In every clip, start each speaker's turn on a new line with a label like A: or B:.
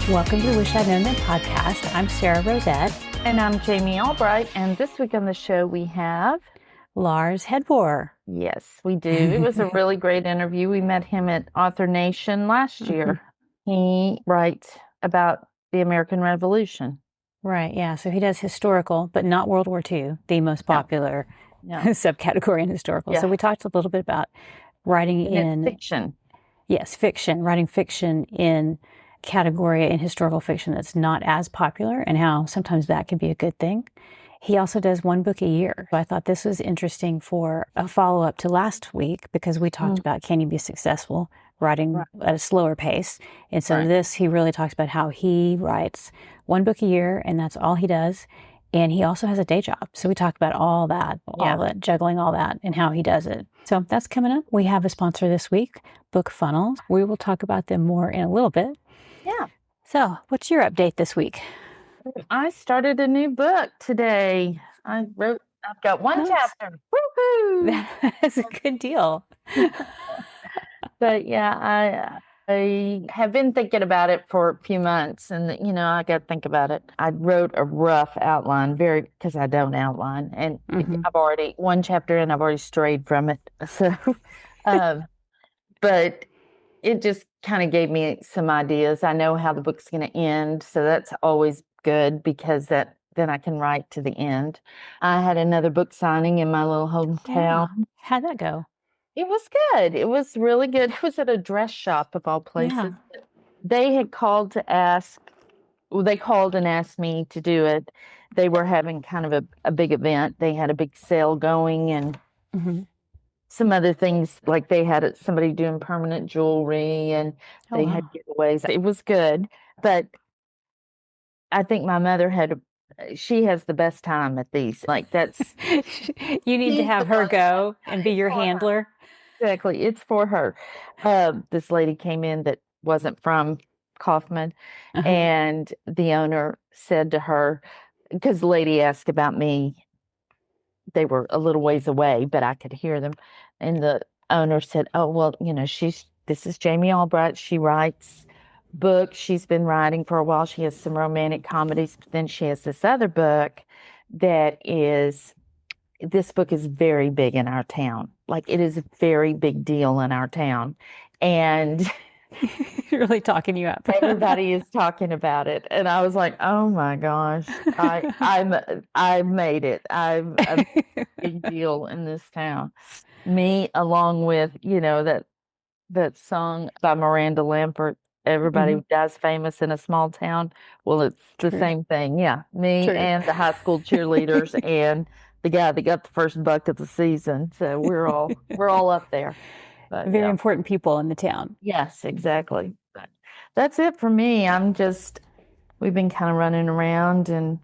A: Welcome to the Wish I'd Known Then podcast. I'm Sarah Rosette.
B: And I'm Jamie Albright. And this week on the show we have
A: Lars Headbore.
B: Yes, we do. It was a really great interview. We met him at Author Nation last year. He writes about the American Revolution.
A: Right, yeah. So he does historical, but not World War II, the most popular subcategory in historical.
B: Yeah.
A: So we talked a little bit about writing in
B: fiction.
A: Yes, fiction, writing fiction in category in historical fiction that's not as popular and how sometimes that can be a good thing. He also does one book a year. I thought this was interesting for a follow-up to last week because we talked about can you be successful writing at a slower pace. And so this, he really talks about how he writes one book a year and that's all he does. And he also has a day job. So we talked about all that, juggling all that and how he does it. So that's coming up. We have a sponsor this week, Book Funnels. We will talk about them more in a little bit.
B: Yeah.
A: So what's your update this week?
B: I started a new book today. I've got one chapter. Woohoo!
A: That's a good deal.
B: But yeah, I have been thinking about it for a few months and, I got to think about it. I wrote a rough outline because I don't outline and I've already one chapter and I've already strayed from it. So, but it just kind of gave me some ideas. I know how the book's going to end. So that's always good because then I can write to the end. I had another book signing in my little hometown.
A: Yeah. How'd that go?
B: It was good. It was really good. It was at a dress shop of all places. Yeah. They had called to ask, they called and asked me to do it. They were having kind of a big event. They had a big sale going and some other things, like they had somebody doing permanent jewelry and they had giveaways. It was good. But I think my mother she has the best time at these. Like that's...
A: You need to have her go and be your handler.
B: Exactly. It's for her. This lady came in that wasn't from Kaufman and the owner said to her, because the lady asked about me, they were a little ways away, but I could hear them. And the owner said, oh, well, this is Jamie Albright. She writes books. She's been writing for a while. She has some romantic comedies. But then she has this other book this book is very big in our town. Like it is a very big deal in our town. And
A: really talking you up.
B: Everybody is talking about it. And I was like, oh my gosh, I've made it. I'm a big deal in this town. Me, along with, that song by Miranda Lambert, Everybody Dies Famous in a Small Town. Well, it's the same thing. Yeah. Me and the high school cheerleaders and the guy that got the first buck of the season. So we're all up there. But,
A: very important people in the town.
B: Yes, exactly. But that's it for me. We've been kind of running around and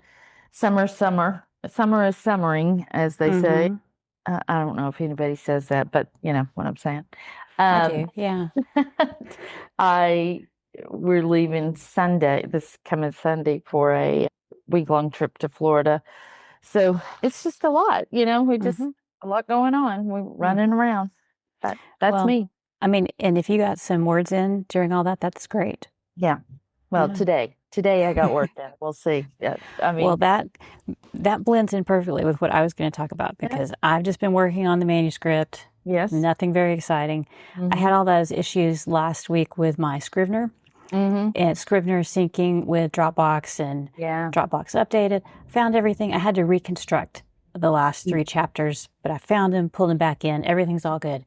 B: summer is summering, as they say. I don't know if anybody says that, but you know what I'm saying.
A: I do, yeah.
B: We're leaving this coming Sunday for a week-long trip to Florida. So it's just a lot, we just a lot going on. We're running around. That's me.
A: I mean, and if you got some words in during all that, that's great.
B: Yeah. Well, today I got work done. We'll see. Yeah.
A: Well, that blends in perfectly with what I was going to talk about because I've just been working on the manuscript.
B: Yes.
A: Nothing very exciting. I had all those issues last week with my Scrivener. And Scrivener syncing with Dropbox and Dropbox updated. Found everything. I had to reconstruct the last 3 chapters, but I found them, pulled them back in. Everything's all good.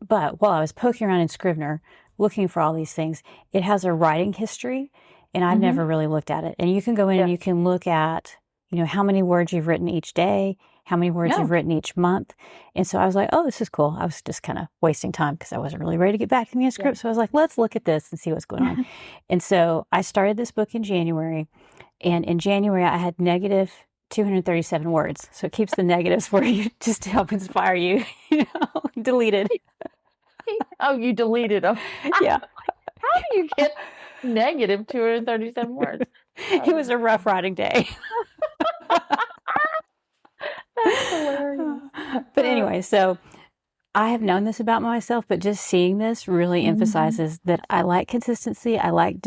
A: But while I was poking around in Scrivener, looking for all these things, it has a writing history, and I've never really looked at it. And you can go in and you can look at, how many words you've written each day, how many words you've written each month. And so I was like, oh, this is cool. I was just kind of wasting time because I wasn't really ready to get back to the manuscript. So I was like, let's look at this and see what's going on. And so I started this book in January. And in January, I had negative 237 words. So it keeps the negatives for you just to help inspire you, deleted.
B: Oh, you deleted them.
A: Yeah.
B: How do you get negative 237 words?
A: It was a rough writing day.
B: That's hilarious.
A: But anyway, so I have known this about myself, but just seeing this really emphasizes that I like consistency. I like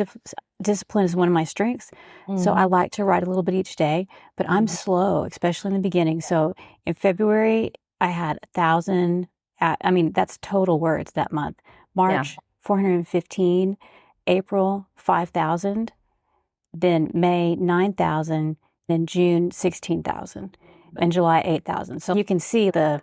A: discipline is one of my strengths. So I like to write a little bit each day, but I'm slow, especially in the beginning. So in February, I had 1,000. I mean, that's total words that month. March, 415. April, 5,000. Then May, 9,000. Then June, 16,000. And July, 8,000. So you can see the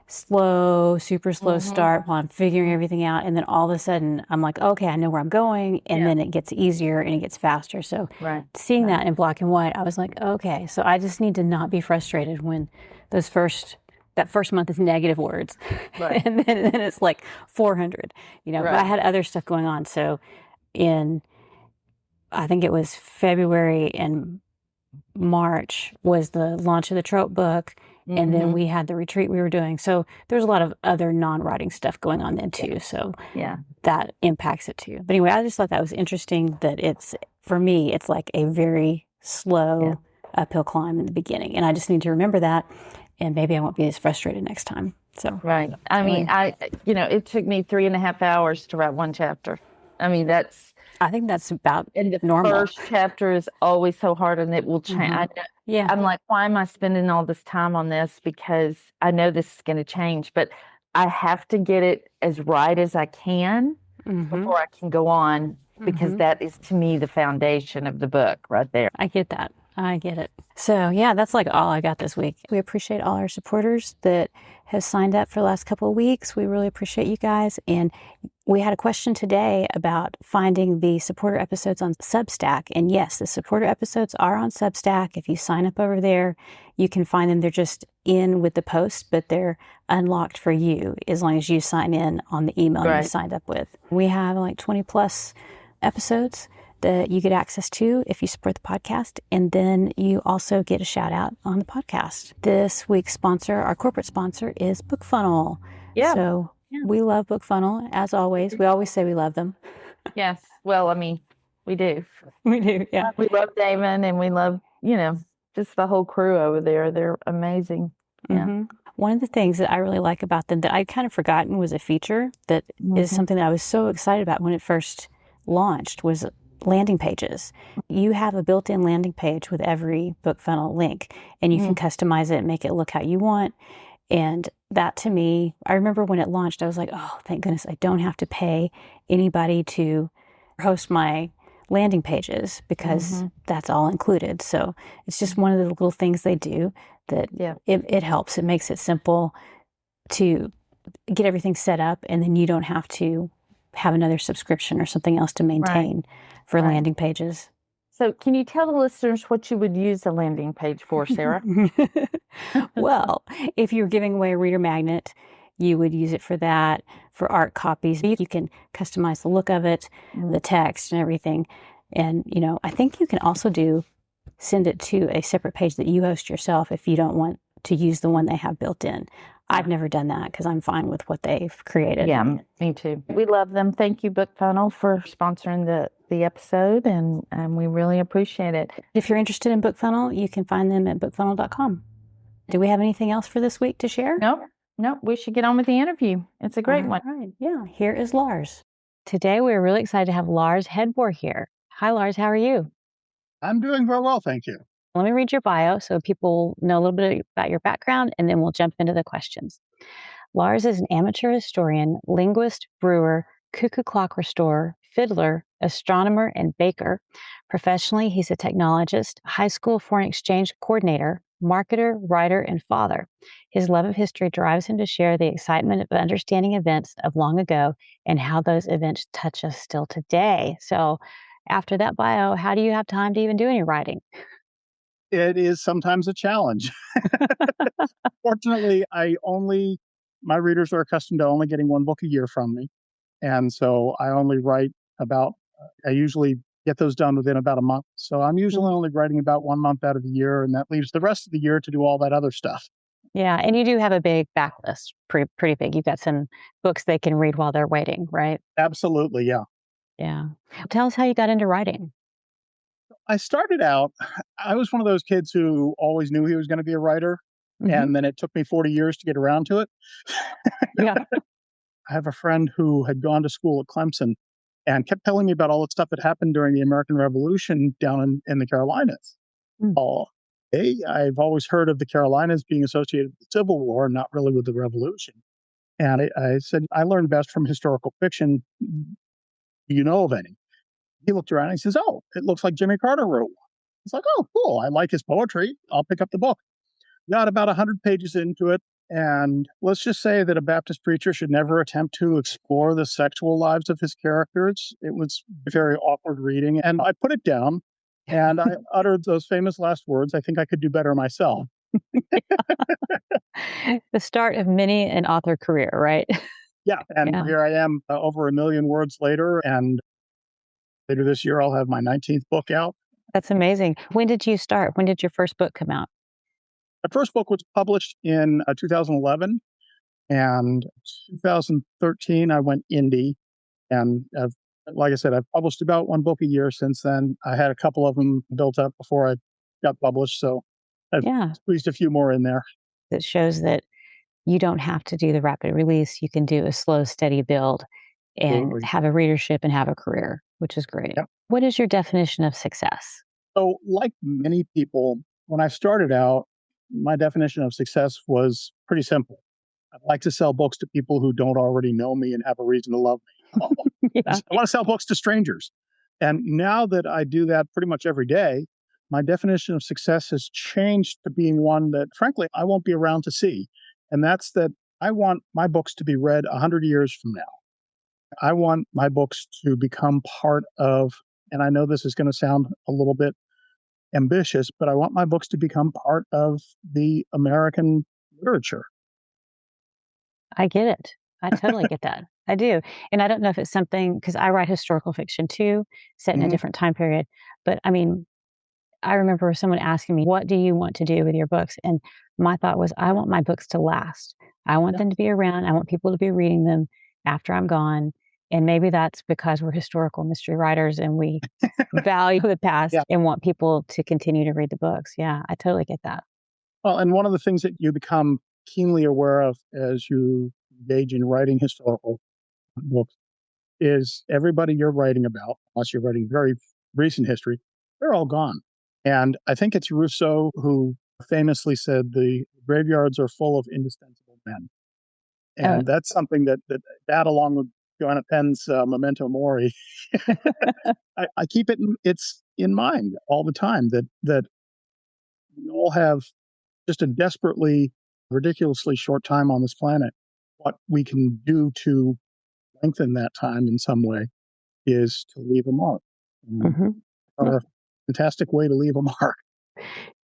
A: super slow start while I'm figuring everything out. And then all of a sudden I'm like, okay, I know where I'm going. And then it gets easier and it gets faster. So seeing that in black and white, I was like, okay, so I just need to not be frustrated when that first month is negative words. Right. and then it's like 400, but I had other stuff going on. So I think it was February and March was the launch of the trope book. And then we had the retreat we were doing. So there's a lot of other non-writing stuff going on then too. So that impacts it too. But anyway, I just thought that was interesting that for me, it's like a very slow uphill climb in the beginning. And I just need to remember that. And maybe I won't be as frustrated next time. So,
B: right. I mean, it took me 3.5 hours to write one chapter. I mean,
A: I think that's about
B: normal. The first chapter is always so hard and it will change. I'm like, why am I spending all this time on this? Because I know this is going to change, but I have to get it as right as I can before I can go on, because that is, to me, the foundation of the book right there.
A: I get that. I get it. So that's like all I got this week. We appreciate all our supporters that have signed up for the last couple of weeks. We really appreciate you guys. And we had a question today about finding the supporter episodes on Substack. And yes, the supporter episodes are on Substack. If you sign up over there, you can find them. They're just in with the post, but they're unlocked for you as long as you sign in on the email you signed up with. We have like 20 plus episodes that you get access to if you support the podcast. And then you also get a shout out on the podcast. This week's sponsor, our corporate sponsor, is BookFunnel. Yeah. So we love BookFunnel, as always. We always say we love them.
B: Yes. Well, I mean, we do.
A: We do, yeah.
B: We love Damon and we love, just the whole crew over there. They're amazing. Yeah.
A: One of the things that I really like about them that I'd kind of forgotten was a feature that is something that I was so excited about when it first launched was landing pages. You have a built-in landing page with every BookFunnel link, and you can customize it and make it look how you want. And that, to me, I remember when it launched, I was like, oh, thank goodness I don't have to pay anybody to host my landing pages, because that's all included. So it's just one of the little things they do that it helps. It makes it simple to get everything set up, and then you don't have to have another subscription or something else to maintain for landing pages.
B: So can you tell the listeners what you would use a landing page for, Sarah?
A: Well, if you're giving away a reader magnet, you would use it for that. For art copies, you can customize the look of it, the text and everything. And, I think you can also send it to a separate page that you host yourself if you don't want to use the one they have built in. I've never done that because I'm fine with what they've created.
B: Yeah, me too. We love them. Thank you, BookFunnel, for sponsoring the episode, and we really appreciate it.
A: If you're interested in BookFunnel, you can find them at bookfunnel.com. Do we have anything else for this week to share?
B: No, we should get on with the interview. It's a great one.
A: Right. Yeah, here is Lars. Today, we're really excited to have Lars Headbore here. Hi, Lars. How are you?
C: I'm doing very well, thank you.
A: Let me read your bio so people know a little bit about your background, and then we'll jump into the questions. Lars is an amateur historian, linguist, brewer, cuckoo clock restorer, fiddler, astronomer, and baker. Professionally, he's a technologist, high school foreign exchange coordinator, marketer, writer, and father. His love of history drives him to share the excitement of understanding events of long ago and how those events touch us still today. So after that bio, how do you have time to even do any writing?
C: It is sometimes a challenge. Fortunately, my readers are accustomed to only getting one book a year from me. And so I only write I usually get those done within about a month. So I'm usually only writing about 1 month out of the year, and that leaves the rest of the year to do all that other stuff.
A: Yeah. And you do have a big backlist, pretty big. You've got some books they can read while they're waiting, right?
C: Absolutely. Yeah.
A: Yeah. Tell us how you got into writing.
C: I started out, I was one of those kids who always knew he was going to be a writer. And then it took me 40 years to get around to it.
A: Yeah.
C: I have a friend who had gone to school at Clemson and kept telling me about all the stuff that happened during the American Revolution down in the Carolinas. Oh, hey, I've always heard of the Carolinas being associated with the Civil War, not really with the Revolution. And I said, I learned best from historical fiction. Do you know of any? He looked around and he says, oh, it looks like Jimmy Carter wrote one. It's like, oh, cool. I like his poetry. I'll pick up the book. Got about 100 pages into it. And let's just say that a Baptist preacher should never attempt to explore the sexual lives of his characters. It was very awkward reading. And I put it down and I uttered those famous last words. I think I could do better myself.
A: The start of many an author career, right?
C: Yeah. And here I am over 1 million words later. And later this year, I'll have my 19th book out.
A: That's amazing. When did you start? When did your first book come out?
C: My first book was published in 2011. And 2013, I went indie. And like I said, I've published about one book a year since then. I had a couple of them built up before I got published. So I've squeezed a few more in there.
A: It shows that you don't have to do the rapid release. You can do a slow, steady build and have a readership and have a career, which is great. Yep. What is your definition of success?
C: So like many people, when I started out, my definition of success was pretty simple. I'd like to sell books to people who don't already know me and have a reason to love me. I want to sell books to strangers. And now that I do that pretty much every day, my definition of success has changed to being one that, frankly, I won't be around to see. And that's that I want my books to be read 100 years from now. I want my books to become part of, and I know this is going to sound a little bit ambitious, but I want my books to become part of the American literature.
A: I get it. I totally get that. I do. And I don't know if it's something, because I write historical fiction too, set in a different time period. But I mean, I remember someone asking me, what do you want to do with your books? And my thought was, I want my books to last. I want them to be around. I want people to be reading them after I'm gone. And maybe that's because we're historical mystery writers and we value the past and want people to continue to read the books. Yeah, I totally get that.
C: Well, and one of the things that you become keenly aware of as you engage in writing historical books is everybody you're writing about, unless you're writing very recent history, they're all gone. And I think it's Rousseau who famously said the graveyards are full of indispensable men. And that's something that along with Joanna Penn's Memento Mori, I keep it's in mind all the time that we all have just a desperately, ridiculously short time on this planet. What we can do to lengthen that time in some way is to leave a mark. A fantastic way to leave a mark.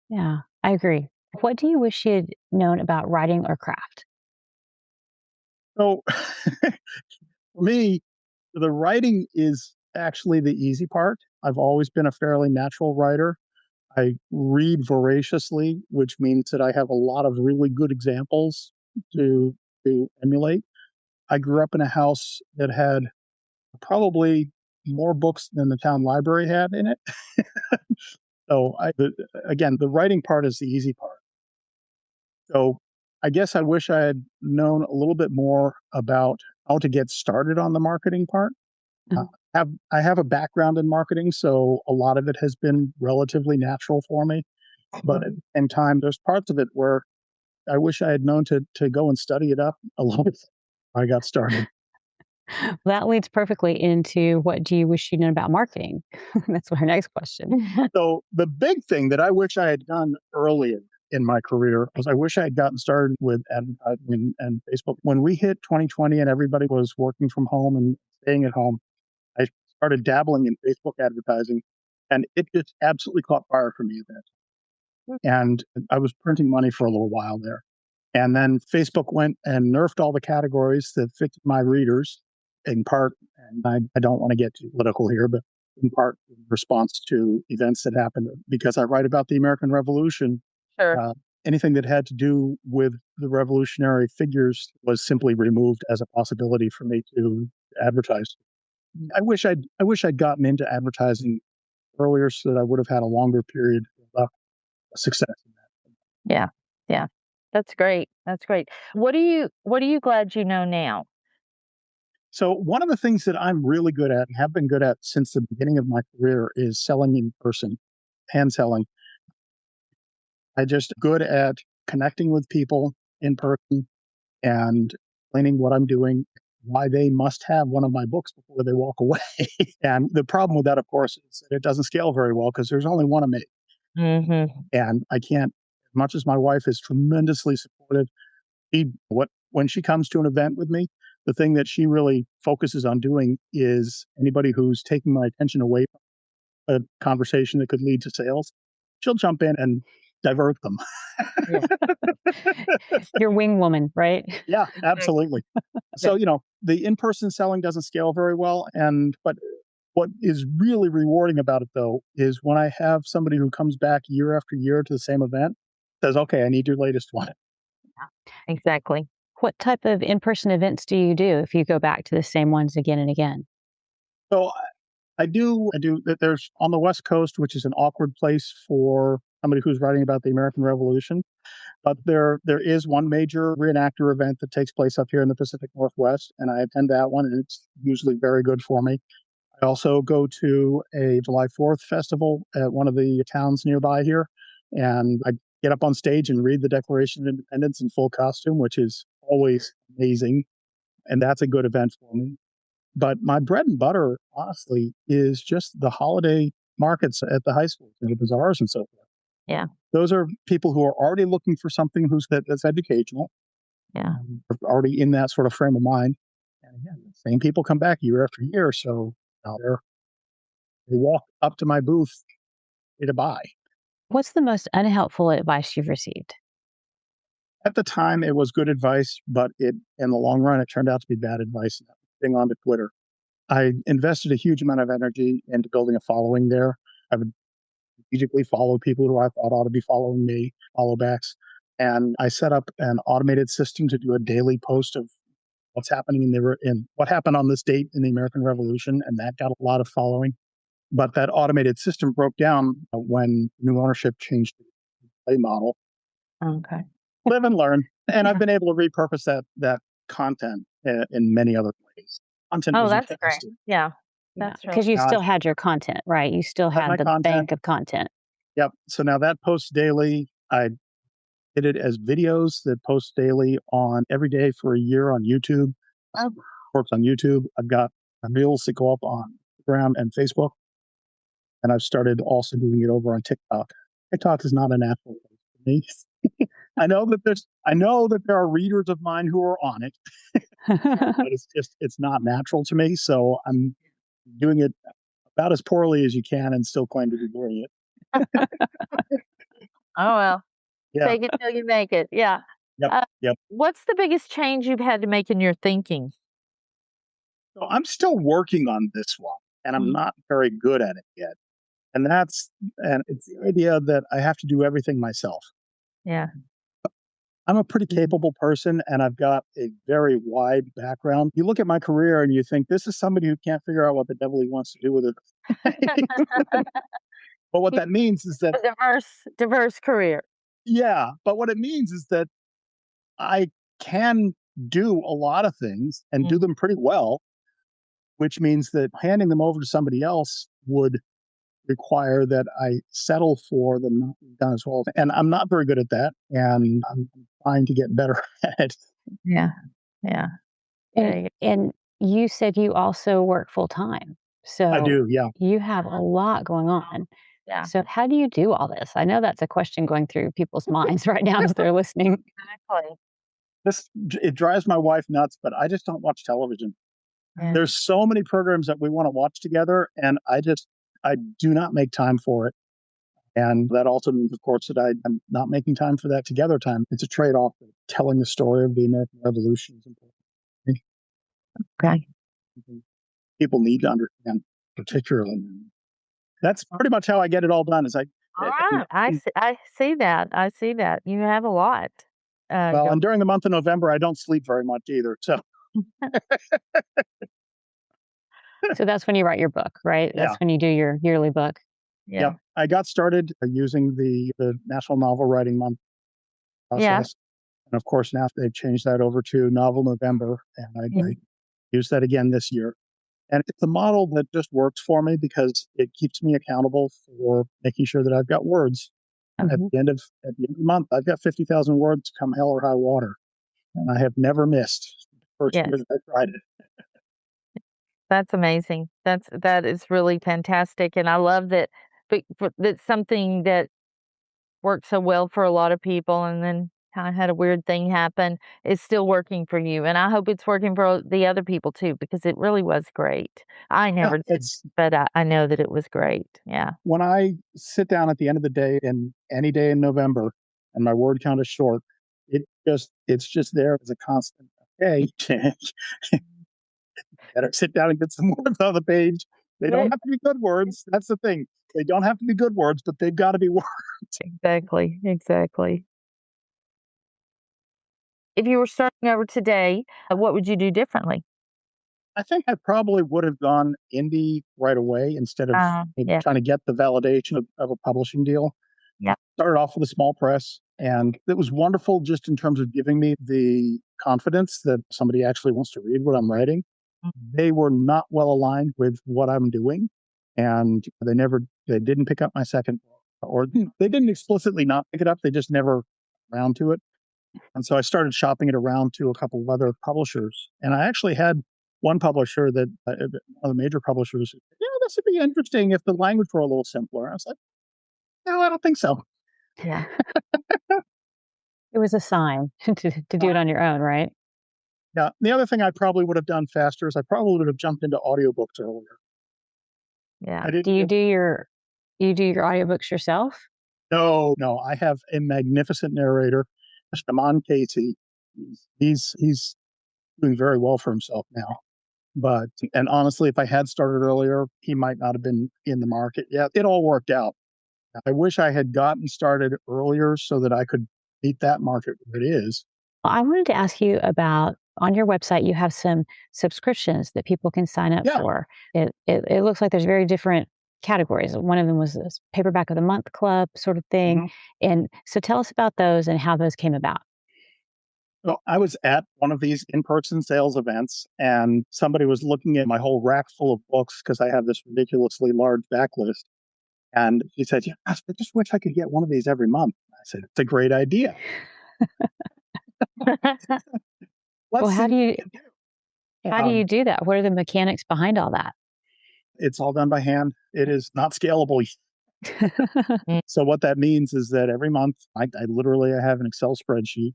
A: Yeah, I agree. What do you wish you had known about writing or craft?
C: So for me, the writing is actually the easy part. I've always been a fairly natural writer. I read voraciously, which means that I have a lot of really good examples to emulate. I grew up in a house that had probably more books than the town library had in it. So again, the writing part is the easy part. So I guess I wish I had known a little bit more about how to get started on the marketing part. I have a background in marketing, so a lot of it has been relatively natural for me. But in time, there's parts of it where I wish I had known to go and study it up a little bit before I got started.
A: That leads perfectly into what do you wish you knew about marketing? That's our next question.
C: So the big thing that I wish I had done earlier in my career was I wish I had gotten started with advertising and Facebook. When we hit 2020 and everybody was working from home and staying at home, I started dabbling in Facebook advertising, and it just absolutely caught fire for me then. And I was printing money for a little while there. And then Facebook went and nerfed all the categories that fit my readers, in part, and I don't want to get too political here, but in part in response to events that happened because I write about the American Revolution.
B: Sure.
C: Anything that had to do with the revolutionary figures was simply removed as a possibility for me to advertise. I wish I'd gotten into advertising earlier so that I would have had a longer period of success in that.
B: Yeah. Yeah. That's great. That's great. What are you glad you know now?
C: So one of the things that I'm really good at and have been good at since the beginning of my career is selling in person, hand selling. I just good at connecting with people in person and explaining what I'm doing, why they must have one of my books before they walk away. And the problem with that, of course, is that it doesn't scale very well because there's only one of me. And I can't, as much as my wife is tremendously supportive, when she comes to an event with me, the thing that she really focuses on doing is anybody who's taking my attention away from a conversation that could lead to sales, she'll jump in and divert them.
A: Your wing woman, right?
C: Yeah, absolutely. So, the in-person selling doesn't scale very well. But what is really rewarding about it, though, is when I have somebody who comes back year after year to the same event, says, okay, I need your latest one.
B: Exactly.
A: What type of in-person events do you do if you go back to the same ones again and again?
C: So I do. There's on the West Coast, which is an awkward place for somebody who's writing about the American Revolution. But there is one major reenactor event that takes place up here in the Pacific Northwest, and I attend that one, and it's usually very good for me. I also go to a July 4th festival at one of the towns nearby here, and I get up on stage and read the Declaration of Independence in full costume, which is always amazing, and that's a good event for me. But my bread and butter, honestly, is just the holiday markets at the high schools and the bazaars and so forth.
B: Yeah.
C: Those are people who are already looking for something that's educational.
B: Yeah.
C: Already in that sort of frame of mind. And again, the same people come back year after year. So they walk up to my booth to buy.
A: What's the most unhelpful advice you've received?
C: At the time, it was good advice, but in the long run, it turned out to be bad advice. Thing onto Twitter. I invested a huge amount of energy into building a following there. I would strategically follow people who I thought ought to be following me, follow backs. And I set up an automated system to do a daily post of what's happening in what happened on this date in the American Revolution, and that got a lot of following. But that automated system broke down when new ownership changed the play model.
B: Okay.
C: Live and learn, and I've been able to repurpose that content in many other ways.
B: Oh, that's great. Yeah,
A: that's because you still had your content, right? You still had the bank of content.
C: Yep. So now that posts daily. I did it as videos that post daily on every day for a year on YouTube. Works on YouTube. I've got reels that go up on Instagram and Facebook, and I've started also doing it over on TikTok. TikTok is not a natural place for me. I know that there are readers of mine who are on it, but it's not natural to me. So I'm doing it about as poorly as you can and still claim to be doing it.
B: Oh, well.
C: Yeah.
B: Take it till you make it. Yeah.
C: Yep.
B: What's the biggest change you've had to make in your thinking?
C: So I'm still working on this one, and I'm not very good at it yet. And it's the idea that I have to do everything myself.
B: Yeah.
C: I'm a pretty capable person, and I've got a very wide background. You look at my career and you think, this is somebody who can't figure out what the devil he wants to do with it. But what that means is that
B: diverse career.
C: Yeah, but what it means is that I can do a lot of things and do them pretty well, which means that handing them over to somebody else would require that I settle for them not being done as well. And I'm not very good at that, and I'm trying to get better at it.
B: Yeah. Yeah.
A: And you said you also work full time. So
C: I do, yeah.
A: You have a lot going on.
B: Yeah.
A: So how do you do all this? I know that's a question going through people's minds right now as they're listening.
B: Exactly.
C: It drives my wife nuts, but I just don't watch television.
B: Yeah.
C: There's so many programs that we want to watch together, and I do not make time for it. And that also means, of course, that I'm not making time for that together time. It's a trade-off. Telling the story of the American Revolution is important.
B: Okay.
C: People need to understand, particularly. That's pretty much how I get it all done.
B: All right. I see that. I see that. You have a lot.
C: And during the month of November, I don't sleep very much either. So.
A: So that's when you write your book, right?
C: Yeah.
A: That's when you do your yearly book.
B: Yeah.
C: Yep. I got started using the National Novel Writing Month process.
B: Yeah.
C: And of course, now they've changed that over to Novel November. And I use that again this year. And it's a model that just works for me because it keeps me accountable for making sure that I've got words. And at the end of the month, I've got 50,000 words come hell or high water. And I have never missed the first year that I tried it.
B: That's amazing. That is really fantastic. And I love that that's something that worked so well for a lot of people and then kind of had a weird thing happen is still working for you. And I hope it's working for the other people too, because it really was great. I never did, but I know that it was great. Yeah.
C: When I sit down at the end of the day and any day in November and my word count is short, it's just there as a constant. Okay, better sit down and get some words on the page. They don't have to be good words. That's the thing. They don't have to be good words, but they've got to be words.
B: Exactly. If you were starting over today, what would you do differently?
C: I think I probably would have gone indie right away instead of trying to get the validation of a publishing deal.
B: Yeah.
C: Started off with a small press, and it was wonderful just in terms of giving me the confidence that somebody actually wants to read what I'm writing. They were not well aligned with what I'm doing, and they didn't pick up my second book, or they didn't explicitly not pick it up. They just never around to it. And so I started shopping it around to a couple of other publishers. And I actually had one publisher that, one of the major publishers, this would be interesting if the language were a little simpler. I was like, no, I don't think so.
B: Yeah.
A: It was a sign to do it on your own, right?
C: Yeah. The other thing I probably would have done faster is I probably would have jumped into audiobooks earlier.
B: Yeah.
A: Do you do your audiobooks yourself?
C: No. I have a magnificent narrator, Shaman Casey. He's doing very well for himself now. And honestly, if I had started earlier, he might not have been in the market yet. It all worked out. I wish I had gotten started earlier so that I could beat that market where it is.
A: Well, I wanted to ask you about, on your website, you have some subscriptions that people can sign up for. It looks like there's very different categories. One of them was this paperback of the month club sort of thing. And so tell us about those and how those came about.
C: Well, I was at one of these in-person sales events, and somebody was looking at my whole rack full of books because I have this ridiculously large backlist. And he said, I just wish I could get one of these every month. I said, it's a great idea.
A: Well, how do you do that? What are the mechanics behind all that?
C: It's all done by hand. It is not scalable. So what that means is that every month, I literally have an Excel spreadsheet.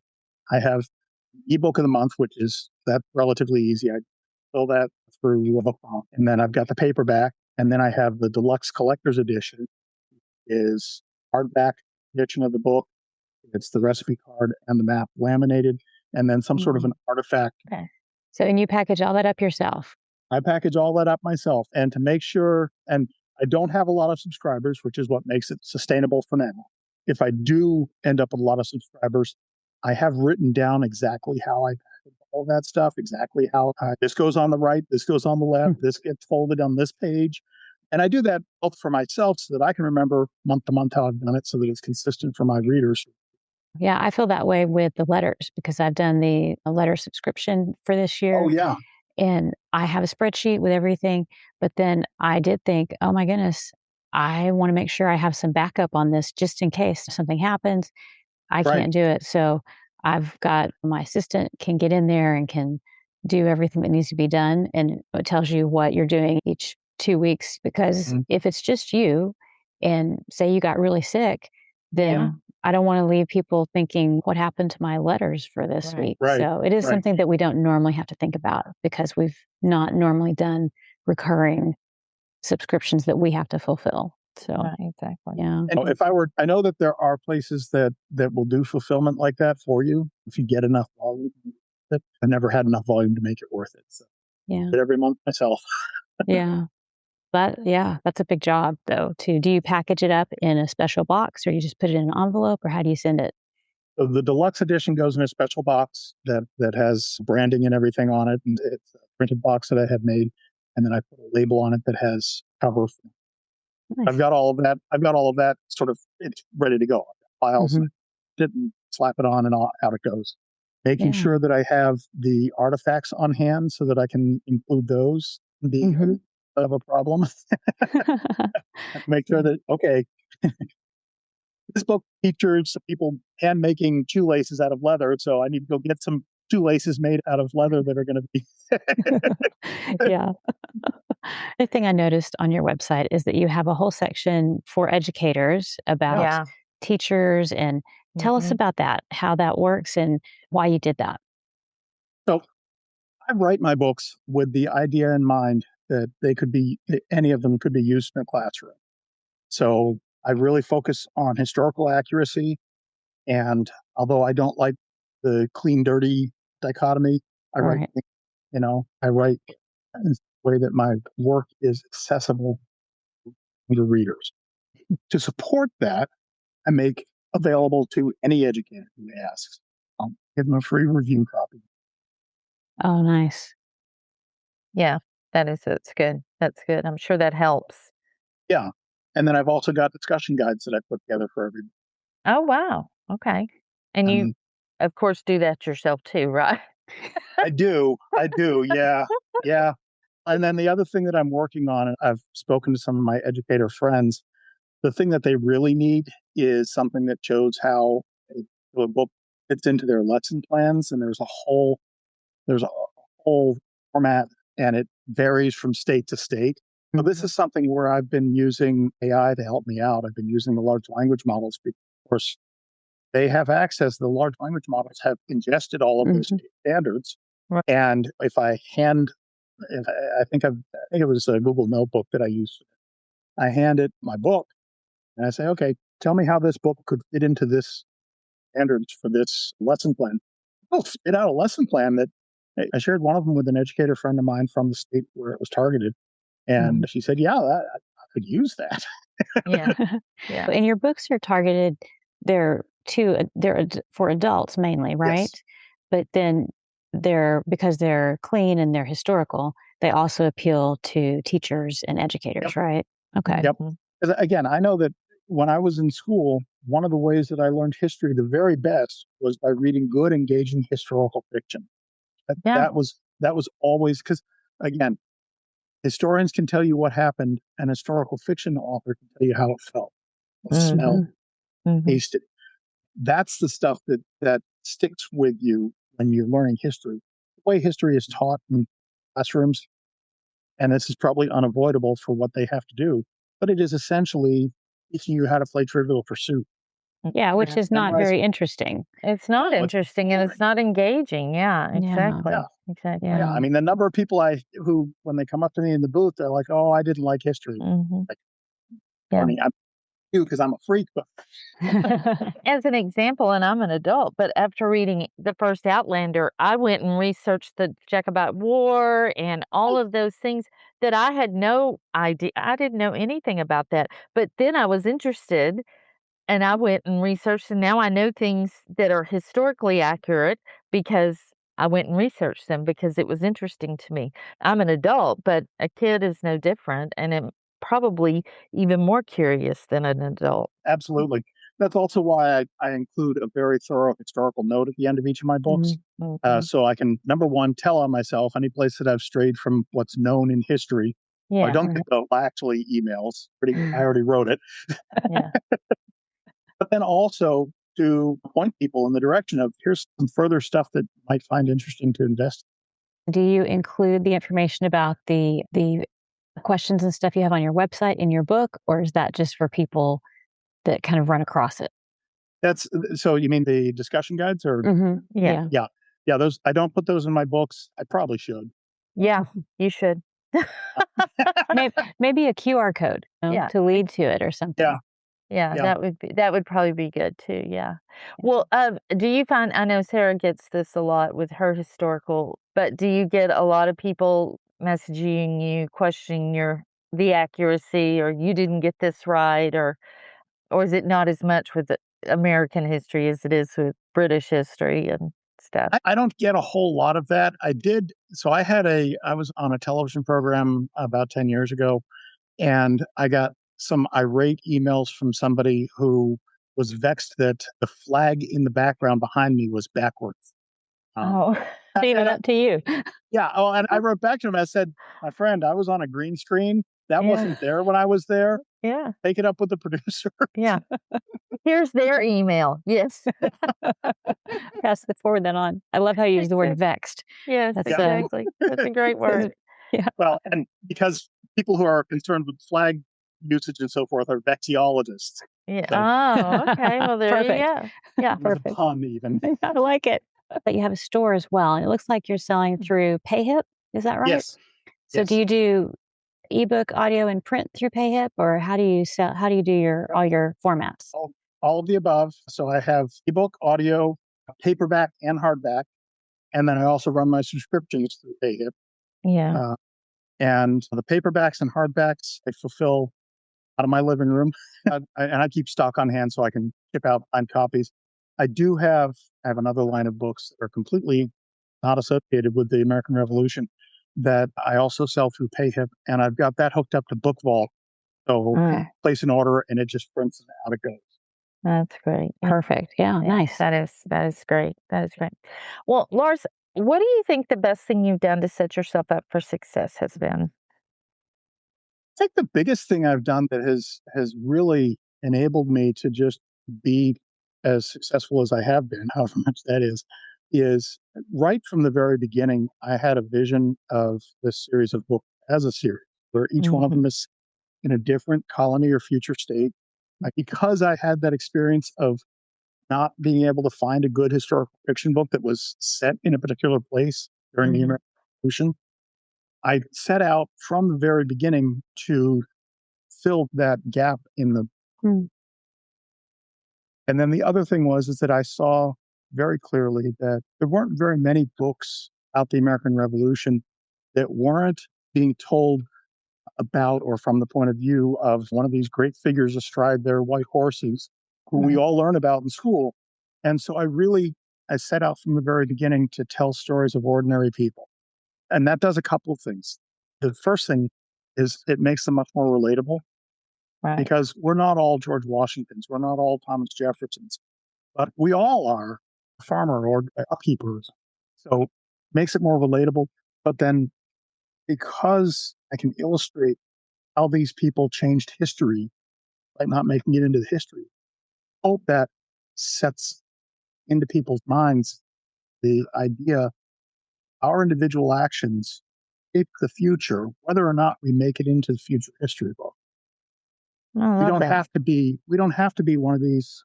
C: I have ebook of the month, which is that relatively easy. I fill that through, and then I've got the paperback, and then I have the deluxe collector's edition, is hardback edition of the book. It's the recipe card and the map laminated, and then some sort of an artifact.
A: Okay. So, and you package all that up yourself?
C: I package all that up myself, and to make sure, and I don't have a lot of subscribers, which is what makes it sustainable for now. If I do end up with a lot of subscribers, I have written down exactly how I package all that stuff, exactly how this goes on the right, this goes on the left, this gets folded on this page. And I do that both for myself so that I can remember month to month how I've done it so that it's consistent for my readers.
A: Yeah, I feel that way with the letters because I've done the letter subscription for this year.
C: Oh, yeah.
A: And I have a spreadsheet with everything. But then I did think, oh my goodness, I want to make sure I have some backup on this just in case something happens. I can't do it. So I've got my assistant can get in there and can do everything that needs to be done. And it tells you what you're doing each 2 weeks. Because if it's just you and say you got really sick, then I don't want to leave people thinking what happened to my letters for this week. So it is something that we don't normally have to think about because we've not normally done recurring subscriptions that we have to fulfill. So
B: exactly.
A: Yeah.
C: And I know that there are places that will do fulfillment like that for you if you get enough volume. I never had enough volume to make it worth it. So I do it every month myself.
A: That's a big job though too. Do you package it up in a special box or you just put it in an envelope or how do you send it?
C: So the deluxe edition goes in a special box that has branding and everything on it. And it's a printed box that I had made. And then I put a label on it that has cover. Nice. I've got all of that sort of, it's ready to go. I've got files, and didn't slap it on and out it goes. making sure that I have the artifacts on hand so that I can include those and be of a problem. Make sure that, okay, this book features people hand making shoelaces out of leather, so I need to go get some shoelaces made out of leather that are going to be.
A: Yeah. The thing I noticed on your website is that you have a whole section for educators about teachers, and tell us about that, how that works and why you did that.
C: So I write my books with the idea in mind that any of them could be used in a classroom. So I really focus on historical accuracy. And although I don't like the clean, dirty dichotomy, I write, I write in a way that my work is accessible to readers. To support that, I make available to any educator who asks. I'll give them a free review copy.
A: Oh, nice.
B: Yeah, that's good. That's good. I'm sure that helps.
C: Yeah. And then I've also got discussion guides that I put together for everybody.
B: Oh, wow. Okay. And you, of course, do that yourself too, right?
C: I do. Yeah. Yeah. And then the other thing that I'm working on, and I've spoken to some of my educator friends, the thing that they really need is something that shows how a book fits into their lesson plans. And there's a whole format, and it varies from state to state. So this is something where I've been using AI to help me out. I've been using the large language models because, of course, they have access. The large language models have ingested all of those state standards.
B: Right.
C: And if I I think it was a Google Notebook that I used. I hand it my book, and I say, "Okay, tell me how this book could fit into this standards for this lesson plan." Oh, spit out a lesson plan that I shared one of them with an educator friend of mine from the state where it was targeted, and she said, "Yeah, I could use that."
B: Yeah. Yeah.
A: And your books are targeted. They're for adults mainly, right?
C: Yes.
A: But then because they're clean and they're historical, they also appeal to teachers and educators, right? Okay.
C: Yep. 'Cause again, I know that when I was in school, one of the ways that I learned history the very best was by reading good, engaging historical fiction. That was always because, again, historians can tell you what happened, and historical fiction author can tell you how it felt, smelled, tasted. That's the stuff that sticks with you when you're learning history. The way history is taught in classrooms, and this is probably unavoidable for what they have to do, but it is essentially teaching you how to play Trivial Pursuit.
A: Yeah, which is not very interesting.
B: It's not interesting and it's not engaging. Yeah, exactly.
C: Yeah.
B: Exactly.
C: Yeah, I mean, the number of people who, when they come up to me in the booth, they're like, "Oh, I didn't like history." Like,
B: Yeah.
C: I mean, I'm because I'm a freak, but
B: As an example, and I'm an adult, but after reading the first Outlander, I went and researched the Jacobite War and all of those things that I had no idea. I didn't know anything about that. But then I was interested and I went and researched, and now I know things that are historically accurate because I went and researched them because it was interesting to me. I'm an adult, but a kid is no different, and I'm probably even more curious than an adult.
C: absolutely. That's also why I include a very thorough historical note at the end of each of my books. So I can, number one, tell on myself any place that I've strayed from what's known in history. I don't get the actually emails. I already wrote it.
B: Yeah.
C: But then also to point people in the direction of here's some further stuff that you might find interesting to invest.
A: Do you include the information about the questions and stuff you have on your website in your book, or is that just for people that kind of run across it?
C: So you mean the discussion guides or?
B: Yeah.
C: Yeah, those I don't put those in my books. I probably should.
B: Yeah, you should.
A: Maybe a QR code, to lead to it or something.
B: Yeah,
C: Yeah.
B: that would probably be good too. Yeah. Well, do you find, I know Sarah gets this a lot with her historical, but do you get a lot of people messaging you, questioning the accuracy, or you didn't get this right, or is it not as much with the American history as it is with British history and stuff?
C: I don't get a whole lot of that. So I was on a television program about 10 years ago, and I got some irate emails from somebody who was vexed that the flag in the background behind me was backwards.
B: Leave it up to you.
C: Yeah. Oh, and I wrote back to him. I said, my friend, I was on a green screen. That wasn't there when I was there.
B: Yeah.
C: Take it up with the producer.
B: Yeah. Here's their email. Yes.
A: Forward that on. I love how you use the word vexed.
B: Yes, exactly. That's a great word.
A: Yeah.
C: Well, and because people who are concerned with flag usage and so forth are vexiologists.
B: Yeah.
C: So,
B: Oh, okay. Well, there you go. Yeah.
C: perfect. A pun even.
A: I like it. But you have a store as well, and it looks like you're selling through PayHip. Is that right?
C: Yes.
A: So do you do ebook, audio, and print through PayHip, or how do you sell? How do you do all your formats?
C: All of the above. So I have ebook, audio, paperback, and hardback, and then I also run my subscriptions through PayHip.
B: Yeah.
C: And the paperbacks and hardbacks I fulfill out of my living room, and I keep stock on hand so I can ship out signed copies. I have another line of books that are completely not associated with the American Revolution that I also sell through PayHip, and I've got that hooked up to Book Vault. So place an order, and it just prints it out. It goes.
B: That's great.
A: Perfect. Yeah, nice.
B: That is great. That is great. Well, Lars, what do you think the best thing you've done to set yourself up for success has been?
C: I think the biggest thing I've done that has really enabled me to just be as successful as I have been, however much that is right from the very beginning, I had a vision of this series of books as a series where each one of them is in a different colony or future state. Because I had that experience of not being able to find a good historical fiction book that was set in a particular place during the American Revolution, I set out from the very beginning to fill that gap in the. And then the other thing is that I saw very clearly that there weren't very many books about the American Revolution that weren't being told about or from the point of view of one of these great figures astride their white horses who we all learn about in school. And so I set out from the very beginning to tell stories of ordinary people. And that does a couple of things. The first thing is it makes them much more relatable because we're not all George Washingtons. We're not all Thomas Jeffersons, but we all are a farmer or upkeepers. So it makes it more relatable. But then because I can illustrate how these people changed history by not making it into the history, I hope that sets into people's minds the idea our individual actions shape the future, whether or not we make it into the future history book. We don't have to be one of these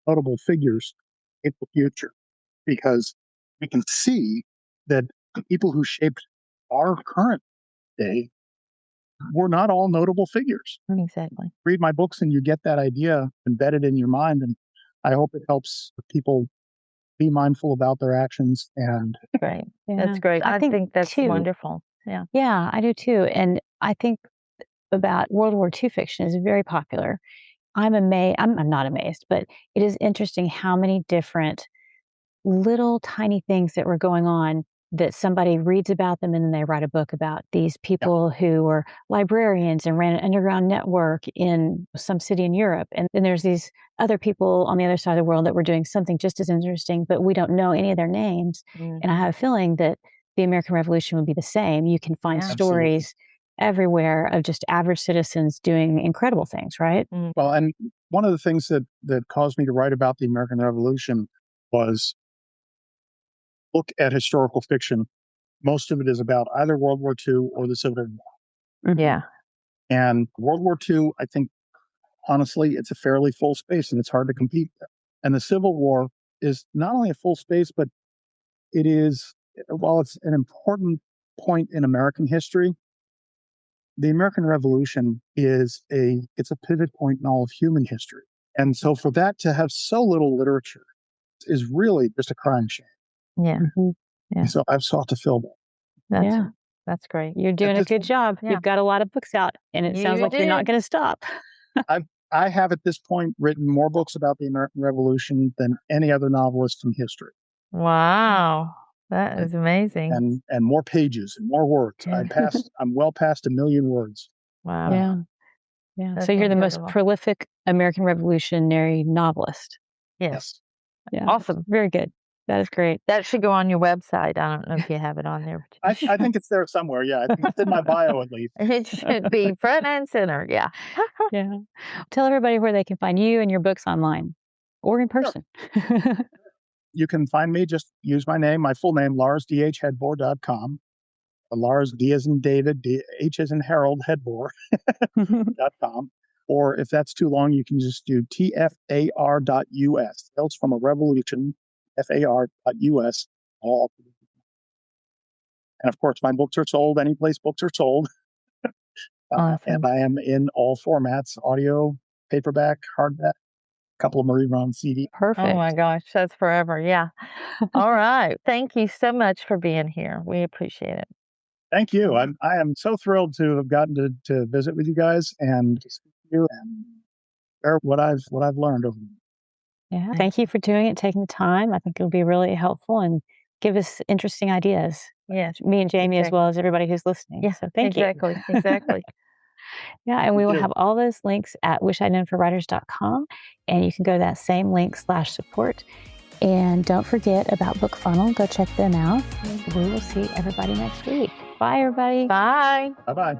C: notable figures in the future, because we can see that the people who shaped our current day were not all notable figures.
B: Exactly.
C: Read my books and you get that idea embedded in your mind, and I hope it helps people be mindful about their actions. And
B: great. That's great. I think that's wonderful.
A: Yeah, I do too. And I think about World War II fiction is very popular. I'm amazed. I'm not amazed, but it is interesting how many different little tiny things that were going on that somebody reads about them and then they write a book about these people who were librarians and ran an underground network in some city in Europe. And then there's these other people on the other side of the world that were doing something just as interesting, but we don't know any of their names. And I have a feeling that the American Revolution would be the same. You can find stories everywhere of just average citizens doing incredible things, right?
C: Well, and one of the things that caused me to write about the American Revolution was look at historical fiction. Most of it is about either World War II or the Civil War.
B: Yeah.
C: And World War II, I think, honestly, it's a fairly full space and it's hard to compete there. And the Civil War is not only a full space, but it is, while it's an important point in American history, the American Revolution is it's a pivot point in all of human history. And so for that to have so little literature is really just a crying shame.
B: Yeah.
C: And so I've sought to fill that.
B: That's great.
A: You're doing a good job. You've got a lot of books out, and it sounds like you're not going to stop.
C: I have at this point written more books about the American Revolution than any other novelist in history.
B: Wow. That is amazing.
C: And more pages and more words. I'm well past 1 million words.
B: Wow.
A: Yeah. So you're the most prolific American Revolutionary novelist.
B: Yes.
A: Yeah.
B: Awesome.
A: Very good. That is great.
B: That should go on your website. I don't know if you have it on there.
C: I think it's there somewhere. Yeah, I think it's in my bio at least.
B: It should be front and center. Yeah.
A: Yeah. Tell everybody where they can find you and your books online or in person. Sure.
C: You can find me, just use my name, my full name, LarsDHEadbore.com. Lars, D as in David, H as in Harold, Hedbor.com. Or if that's too long, you can just do TFAR.us. Tales from a Revolution, FAR.us. All. And of course, my books are sold any place books are sold.
B: Awesome.
C: And I am in all formats: audio, paperback, hardback, a couple of them are even on CD.
A: Perfect.
B: Oh my gosh, that's forever. Yeah. All right. Thank you so much for being here. We appreciate it.
C: Thank you. I am so thrilled to have gotten to visit with you guys and to speak to you and share what I've learned over.
A: Yeah. Thank you for doing it, taking the time. I think it'll be really helpful and give us interesting ideas.
B: Yes.
A: Me and Jamie, as well as everybody who's listening.
B: Yeah.
A: So thank
B: you.
A: Exactly. Yeah. And we will have all those links at wishidknownforwriters.com. And you can go to that same link /support. And don't forget about Book Funnel. Go check them out. We will see everybody next week. Bye, everybody.
B: Bye.
C: Bye-bye.